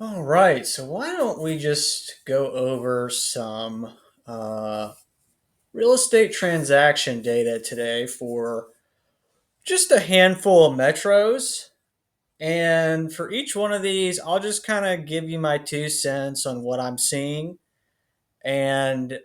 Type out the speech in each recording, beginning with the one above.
All right, so why don't we just go over some real estate transaction data today for just a handful of metros? And for each one of these, I'll just kind of give you my 2 cents on what I'm seeing. And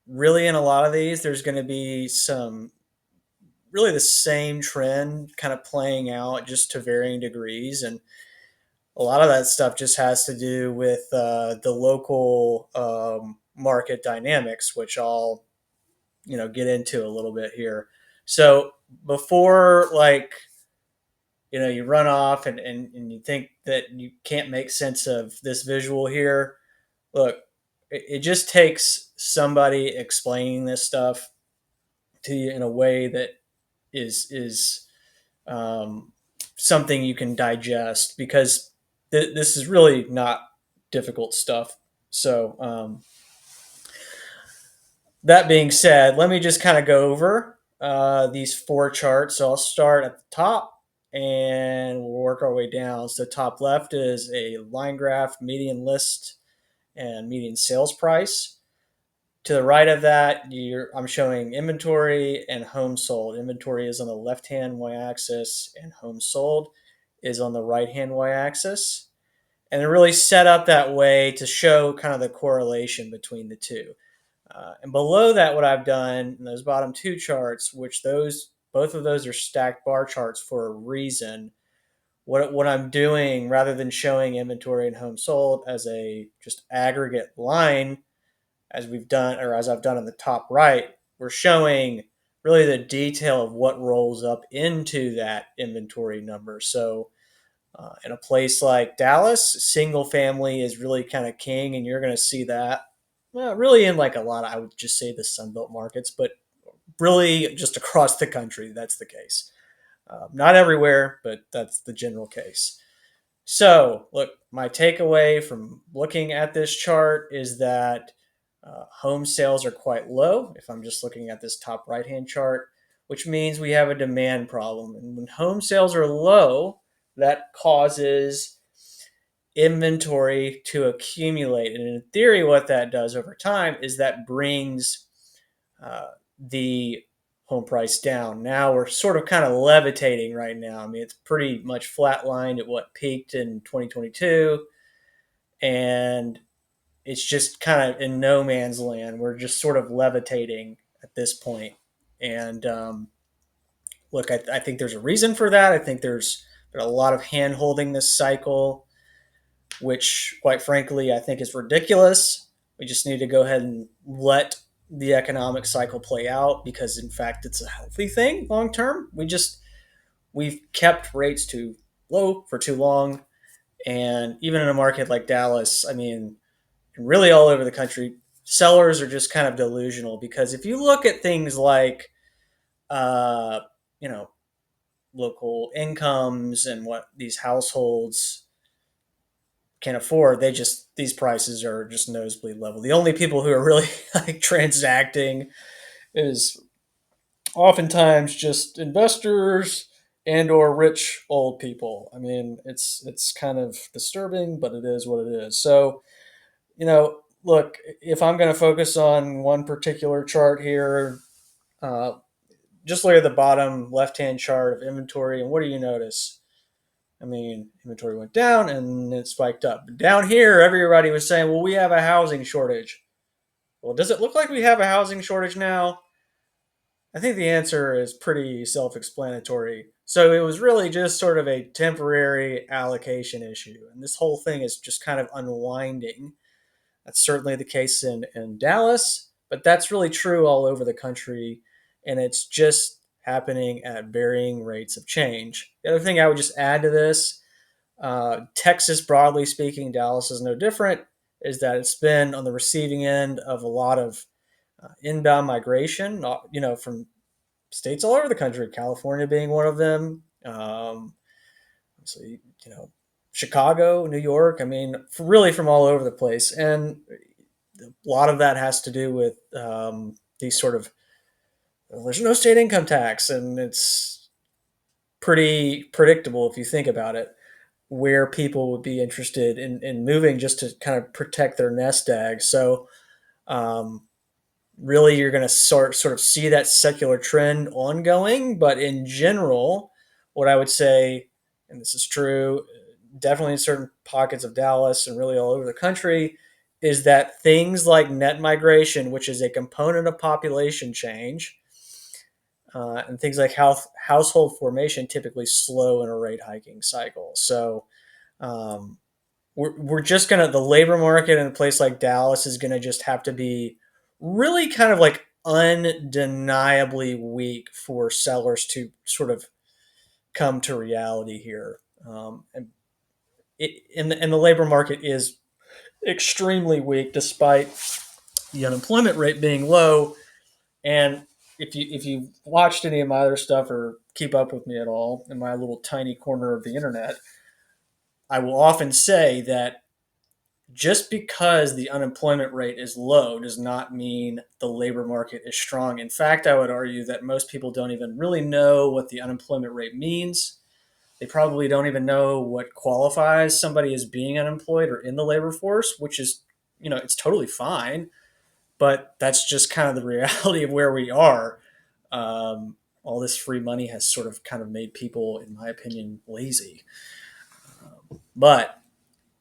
really, in a lot of these, there's going to be some really the same trend kind of playing out just to varying degrees. And a lot of that stuff just has to do with the local market dynamics, which I'll get into a little bit here. So before you run off and you think that you can't make sense of this visual here, look, it just takes somebody explaining this stuff to you in a way that is um, something you can digest because this is really not difficult stuff. So, that being said, let me just kind of go over these four charts. So I'll start at the top and we'll work our way down. So, top left is a line graph, median list, and median sales price. To the right of that, I'm showing inventory and homes sold. Inventory is on the left hand y axis, and homes sold is on the right hand y axis. And they're really set up that way to show kind of the correlation between the two. And below that, what I've done in those bottom two charts, which those both of those are stacked bar charts for a reason. What I'm doing, rather than showing inventory and homes sold as a just aggregate line, as we've done or as I've done in the top right, we're showing really the detail of what rolls up into that inventory number. So in a place like Dallas, single family is really kind of king, and you're going to see that really in like a lot of, I would just say, the Sunbelt markets, but really just across the country, that's the case. Not everywhere, but that's the general case. So, look, my takeaway from looking at this chart is that home sales are quite low. If I'm just looking at this top right hand chart, which means we have a demand problem. And when home sales are low, that causes inventory to accumulate. And in theory, what that does over time is that brings the home price down. Now we're sort of kind of levitating right now. I mean, it's pretty much flatlined at what peaked in 2022, and it's just kind of in no man's land. We're just sort of levitating at this point. And look, I think there's a reason for that. I think there's a lot of hand holding this cycle, which, quite frankly, I think is ridiculous. We just need to go ahead and let the economic cycle play out because, in fact, it's a healthy thing long term. We've kept rates too low for too long, and even in a market like Dallas, I mean, really all over the country, sellers are just kind of delusional because if you look at things like, uh, you know, local incomes and what these households can afford, these prices are just nosebleed level. The only people who are really like transacting is oftentimes just investors and or rich old people. I mean, it's kind of disturbing, but it is what it is. So, look, if I'm going to focus on one particular chart here, uh, just look at the bottom left hand chart of inventory, and what do you notice? I mean, inventory went down and it spiked up. Down here, everybody was saying, well, we have a housing shortage. Well, does it look like we have a housing shortage now? I think the answer is pretty self explanatory. So it was really just sort of a temporary allocation issue. And this whole thing is just kind of unwinding. That's certainly the case in Dallas, but that's really true all over the country. And it's just happening at varying rates of change. The other thing I would just add to this, Texas, broadly speaking, Dallas is no different, is that it's been on the receiving end of a lot of inbound migration, from states all over the country, California being one of them. So, Chicago, New York, I mean, really from all over the place. And a lot of that has to do with these sort of, well, there's no state income tax, and it's pretty predictable if you think about it. where people would be interested in moving just to kind of protect their nest egg. So um, really, you're going to sort of see that secular trend ongoing. But in general, what I would say, and this is true, definitely in certain pockets of Dallas and really all over the country, is that things like net migration, which is a component of population change, and things like household formation typically slow in a rate hiking cycle. So um, we're just gonna the labor market in a place like Dallas is gonna just have to be really kind of like undeniably weak for sellers to sort of come to reality here. And the labor market is extremely weak despite the unemployment rate being low. And if you watched any of my other stuff or keep up with me at all in my little tiny corner of the internet, I will often say that just because the unemployment rate is low does not mean the labor market is strong. In fact, I would argue that most people don't even really know what the unemployment rate means. They probably don't even know what qualifies somebody as being unemployed or in the labor force, which is, it's totally fine. But that's just kind of the reality of where we are. All this free money has sort of kind of made people, in my opinion, lazy. But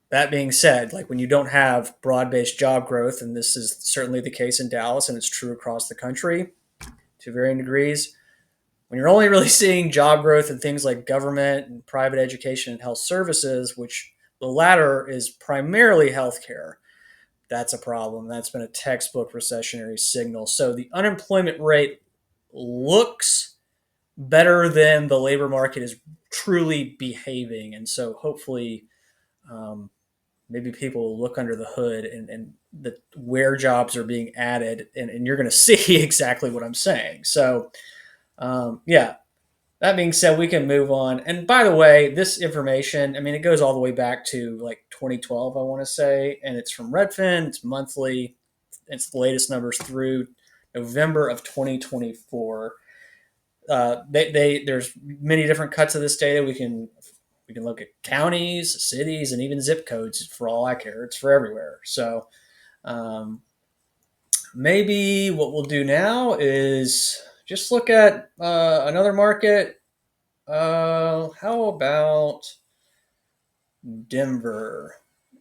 that being said, like when you don't have broad based job growth, and this is certainly the case in Dallas and it's true across the country to varying degrees, when you're only really seeing job growth in things like government and private education and health services, which the latter is primarily healthcare, that's a problem. That's been a textbook recessionary signal. So the unemployment rate looks better than the labor market is truly behaving. And so hopefully, um, maybe people will look under the hood and where jobs are being added, and you're going to see exactly what I'm saying. So, yeah, that being said, we can move on. And by the way, this information, I mean, it goes all the way back to like 2012, I want to say, and it's from Redfin. It's monthly. It's the latest numbers through November of 2024. There's many different cuts of this data. We can look at counties, cities, and even zip codes. For all I care, it's for everywhere. So um, maybe what we'll do now is just look at another market. How about Denver?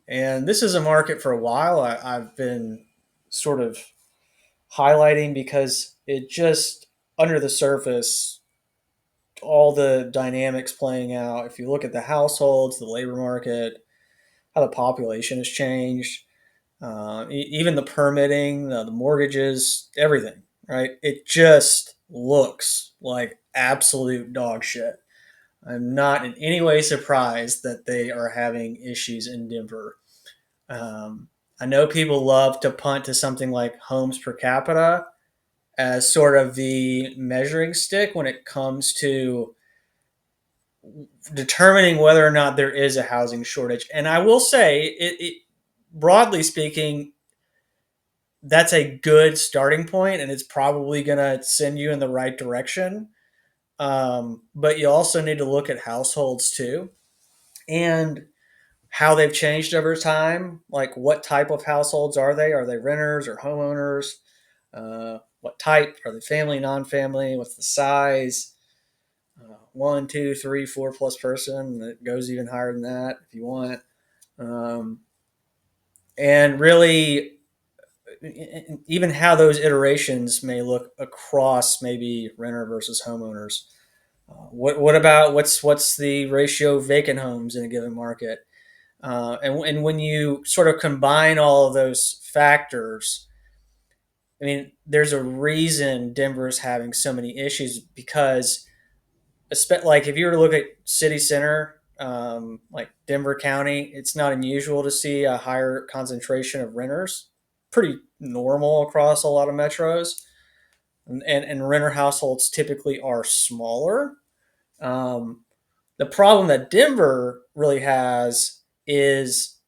And this is a market for a while I've been sort of highlighting because it just under the surface, all the dynamics playing out. If you look at the households, the labor market, how the population has changed, even the permitting, the mortgages, everything, right? It just looks like absolute dog shit. I'm not in any way surprised that they are having issues in Denver. I know people love to punt to something like homes per capita as sort of the measuring stick when it comes to determining whether or not there is a housing shortage. And I will say, broadly speaking, that's a good starting point, and it's probably going to send you in the right direction. But you also need to look at households too, and how they've changed over time. Like, what type of households are they? Are they renters or homeowners? What type? Are they family, non-family? What's the size? One, two, three, four plus person. It goes even higher than that if you want. Um, and really, even how those iterations may look across maybe renter versus homeowners. What about what's the ratio of vacant homes in a given market? And when you sort of combine all of those factors, I mean, there's a reason Denver's having so many issues because, like, if you were to look at city center, like Denver County, it's not unusual to see a higher concentration of renters. Pretty normal across a lot of metros, and renter households typically are smaller. Um, the problem that Denver really has is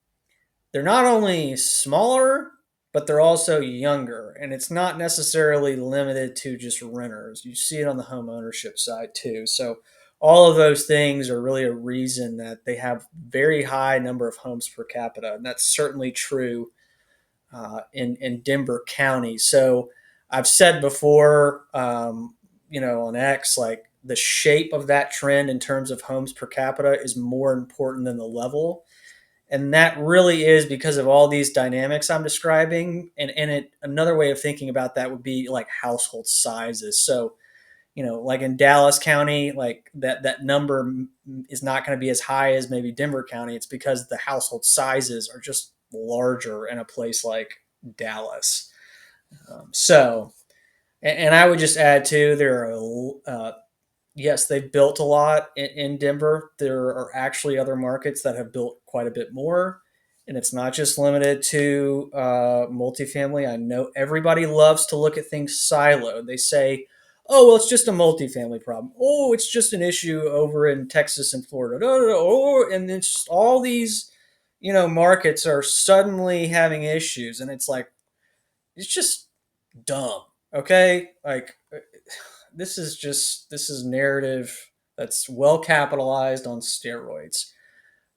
they're not only smaller, but they're also younger. And it's not necessarily limited to just renters. You see it on the home ownership side too. So all of those things are really a reason that they have very high number of homes per capita, and that's certainly true in Denver County. So I've said before, on X, like the shape of that trend in terms of homes per capita is more important than the level. And that really is because of all these dynamics I'm describing. Another way of thinking about that would be like household sizes. So, like in Dallas County, like that number is not going to be as high as maybe Denver County. It's because the household sizes are just larger in a place like Dallas. So, and I would just add too, there are yes, they've built a lot in Denver. There are actually other markets that have built quite a bit more. And it's not just limited to multifamily. I know everybody loves to look at things siloed. They say, oh, well, it's just a multifamily problem. Oh, it's just an issue over in Texas and Florida. No, no, no. Oh, and it's just all these, markets are suddenly having issues. And it's like, it's just dumb. Okay. Like, this is narrative that's well capitalized on steroids.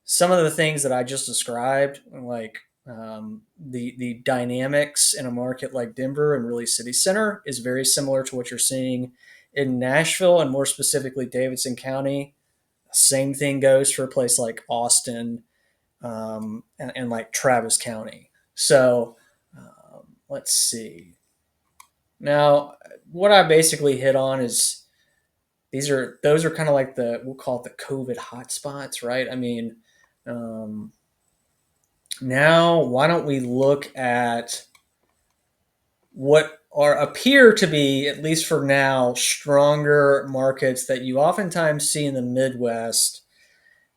Some of the things that I just described, like the dynamics in a market like Denver and really city center, is very similar to what you're seeing in Nashville and more specifically Davidson County. Same thing goes for a place like Austin and like Travis County. So let's see. Now, what I basically hit on is those are kind of like we'll call it the COVID hotspots, right? I mean, um, now why don't we look at what are appear to be, at least for now, stronger markets that you oftentimes see in the Midwest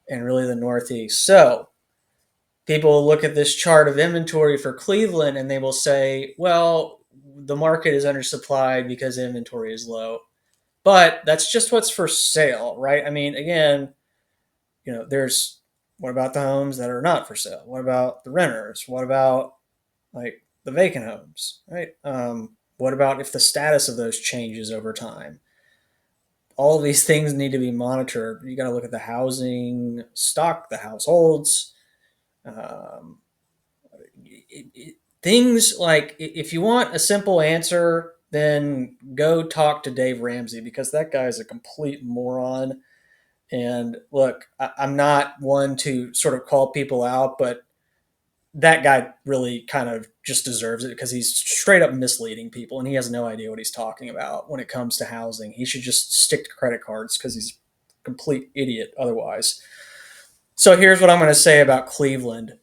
and really the Northeast. So people will look at this chart of inventory for Cleveland and they will say, well, the market is undersupplied because inventory is low. But that's just what's for sale, right? I mean, again, there's what about the homes that are not for sale? What about the renters? What about like the vacant homes, right? What about if the status of those changes over time? All of these things need to be monitored. You got to look at the housing stock, the households, um, things like if you want a simple answer, then go talk to Dave Ramsey because that guy is a complete moron. And look, I'm not one to sort of call people out, but that guy really kind of just deserves it because he's straight up misleading people and he has no idea what he's talking about when it comes to housing. He should just stick to credit cards because he's a complete idiot otherwise. So here's what I'm going to say about Cleveland.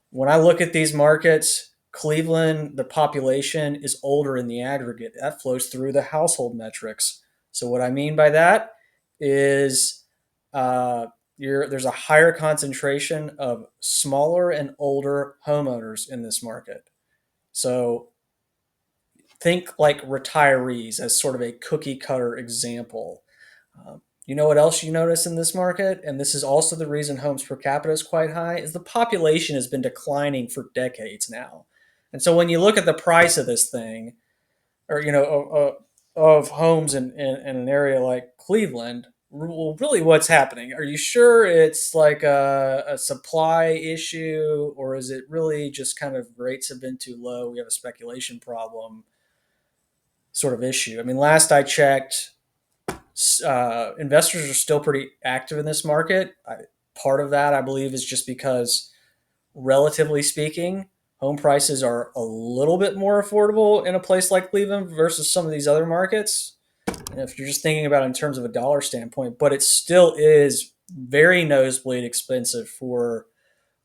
When I look at these markets, Cleveland, the population is older in the aggregate. That flows through the household metrics. So what I mean by that is uh, there's a higher concentration of smaller and older homeowners in this market. So think like retirees as sort of a cookie cutter example. You know what else you notice in this market? And this is also the reason homes per capita is quite high, is the population has been declining for decades now. And so when you look at the price of this thing, or of homes in an area like Cleveland, well, really what's happening? Are you sure it's like a supply issue, or is it really just kind of rates have been too low? We have a speculation problem sort of issue. I mean, last I checked, investors are still pretty active in this market. Part of that, I believe, is just because, relatively speaking, home prices are a little bit more affordable in a place like Cleveland versus some of these other markets. And if you're just thinking about it in terms of a dollar standpoint, but it still is very nosebleed expensive for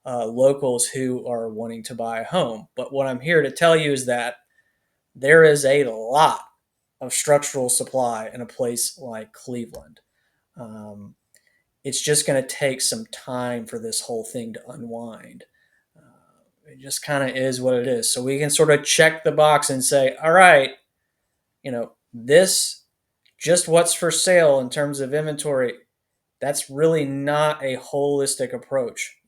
locals who are wanting to buy a home. But what I'm here to tell you is that there is a lot of structural supply in a place like Cleveland. Um, it's just going to take some time for this whole thing to unwind. It just kind of is what it is. So we can sort of check the box and say, all right, this just what's for sale in terms of inventory. That's really not a holistic approach.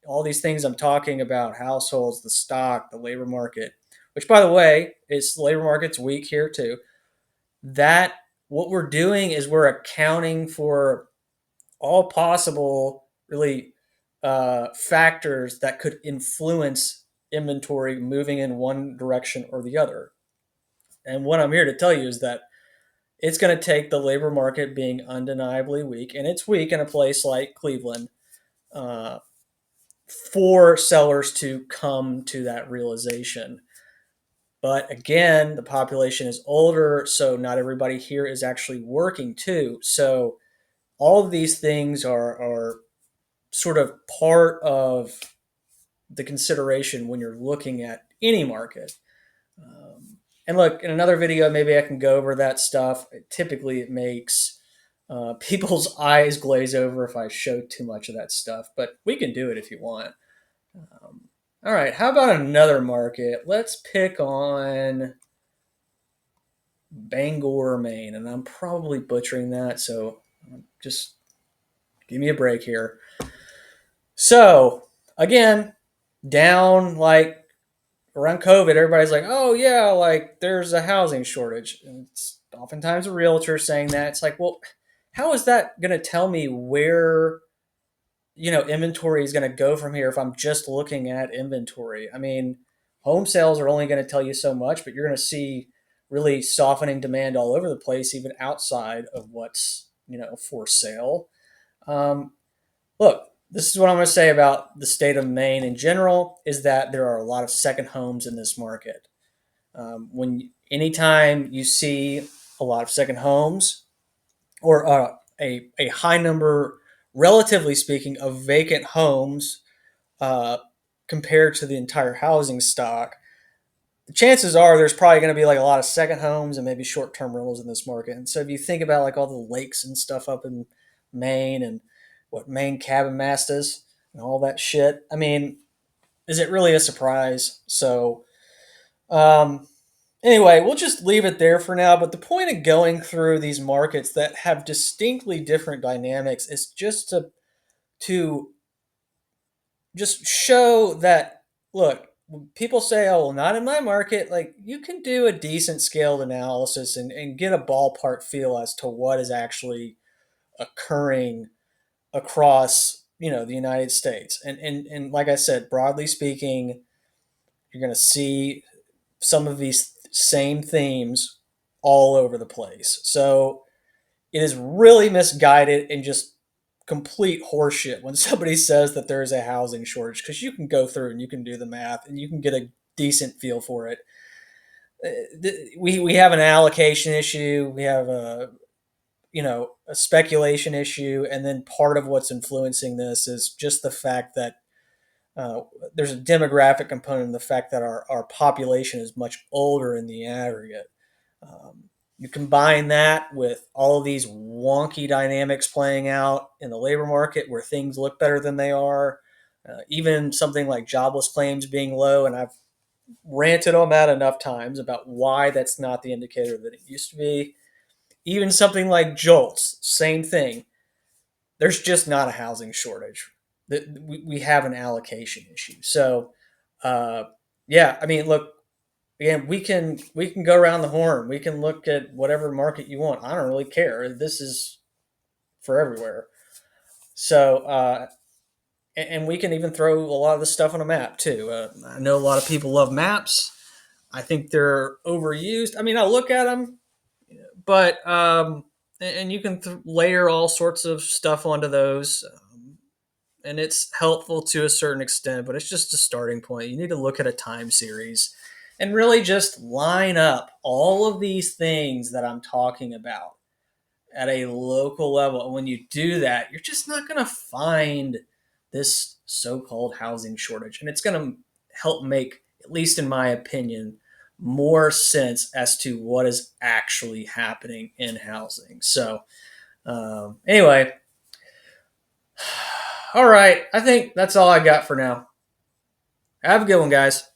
All these things I'm talking about, households, the stock, the labor market, which by the way, is the labor market's weak here too. That what we're doing is we're accounting for all possible, really, factors that could influence inventory moving in one direction or the other. And what I'm here to tell you is that it's going to take the labor market being undeniably weak, and it's weak in a place like Cleveland, uh, for sellers to come to that realization. But again, the population is older, so not everybody here is actually working too. So all of these things are sort of part of the consideration when you're looking at any market. And look, in another video, maybe I can go over that stuff. Typically, it makes people's eyes glaze over if I show too much of that stuff, but we can do it if you want. All right, how about another market? Let's pick on Bangor, Maine, and I'm probably butchering that, so just give me a break here. So, again, down like around COVID, everybody's like, oh, yeah, like there's a housing shortage. And it's oftentimes a realtor saying that. It's like, well, how is that going to tell me where inventory is going to go from here if I'm just looking at inventory? I mean, home sales are only going to tell you so much, but you're going to see really softening demand all over the place, even outside of what's for sale. Um, Look, this is what I'm going to say about the state of Maine in general: is that there are a lot of second homes in this market. When anytime you see a lot of second homes, or a high number, relatively speaking, of vacant homes, uh, compared to the entire housing stock, the chances are there's probably going to be like a lot of second homes and maybe short term rentals in this market. And so if you think about like all the lakes and stuff up in Maine, and what Maine cabin mastas and all that shit, I mean, is it really a surprise? So, um, anyway, we'll just leave it there for now. But the point of going through these markets that have distinctly different dynamics is to just show that, look, when people say, oh, well, not in my market, like you can do a decent scaled analysis and get a ballpark feel as to what is actually occurring across the United States. And like I said, broadly speaking, you're going to see some of these same themes all over the place. So it is really misguided and just complete horseshit when somebody says that there is a housing shortage, because you can go through and you can do the math and you can get a decent feel for it. We have an allocation issue, we have a speculation issue, and then part of what's influencing this is just the fact that uh, there's a demographic component in the fact that our population is much older in the aggregate. Um, you combine that with all of these wonky dynamics playing out in the labor market where things look better than they are, even something like jobless claims being low. And I've ranted on that enough times about why that's not the indicator that it used to be. Even something like JOLTS, same thing. There's just not a housing shortage. We have an allocation issue. So, uh, yeah, I mean, look, again, we can go around the horn. We can look at whatever market you want. I don't really care. This is for everywhere. So, and we can even throw a lot of this stuff on a map too. I know a lot of people love maps. I think they're overused. I mean, I look at them, but and you can layer all sorts of stuff onto those. And it's helpful to a certain extent, but it's just a starting point. You need to look at a time series and really just line up all of these things that I'm talking about at a local level. And when you do that, you're just not going to find this so called housing shortage. And it's going to help make, at least in my opinion, more sense as to what is actually happening in housing. So, anyway, all right. I think that's all I got for now. Have a good one, guys.